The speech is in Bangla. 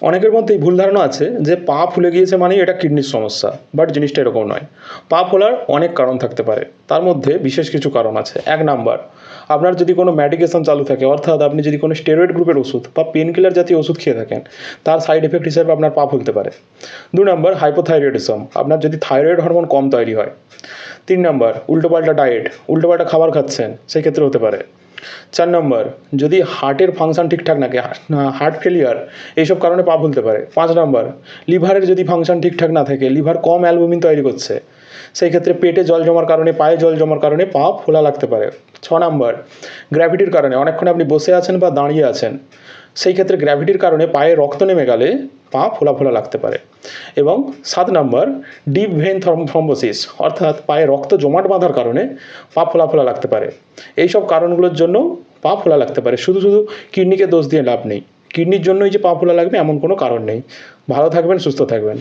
অনেকের মধ্যেই ভুল ধারণা আছে যে পা ফুলে গিয়েছে মানেই এটা কিডনির সমস্যা, বাট জিনিসটা এরকম নয়। পা ফোলার অনেক কারণ থাকতে পারে, তার মধ্যে বিশেষ কিছু কারণ আছে। 1 নাম্বার, আপনার যদি কোনো মেডিকেশন চালু থাকে, অর্থাৎ আপনি যদি কোনো স্টেরয়েড গ্রুপের ওষুধ বা পেন কিলার জাতীয় ওষুধ খেয়ে থাকেন, তার সাইড এফেক্ট হিসেবে আপনার পা ফুলতে পারে। 2 নাম্বার, হাইপোথাইরয়েডিজম, আপনার যদি থাইরয়েড হরমোন কম তৈরি হয়। 3 নাম্বার, উল্টোপাল্টা ডায়েট, উল্টোপাল্টা খাবার খাচ্ছেন, সেই ক্ষেত্রে হতে পারে। 4 নম্বর, যদি হার্টের ফাংশন ঠিকঠাক না থাকে, হার্ট ফেলিয়ার, এইসব কারণে পা ফুলতে পারে। 5 নম্বর, লিভারের যদি ফাংশন ঠিকঠাক না থাকে, লিভার কম অ্যালবুমিন তৈরি করছে, সেই ক্ষেত্রে পেটে জল জমার কারণে, পায়ে জল জমার কারণে পা ফোলা লাগতে পারে। 6 নম্বর, গ্র্যাভিটির কারণে, অনেকক্ষণ আপনি বসে আছেন বা দাঁড়িয়ে আছেন, সেই ক্ষেত্রে গ্র্যাভিটির কারণে পায়ে রক্ত নেমে গেলে পা ফোলা ফোলা লাগতে পারে। এবং 7 নম্বর, ডিপ ভেন থ্রম্বোসিস, অর্থাৎ পায়ে রক্ত জমাট বাঁধার কারণে পা ফোলা ফোলা লাগতে পারে। এইসব কারণগুলোর জন্য পা ফোলা লাগতে পারে। শুধু শুধু কিডনিকে দোষ দিয়ে লাভ নেই। কিডনির জন্যই যে পা ফোলা লাগবে এমন কোনো কারণ নেই। ভালো থাকবেন, সুস্থ থাকবেন।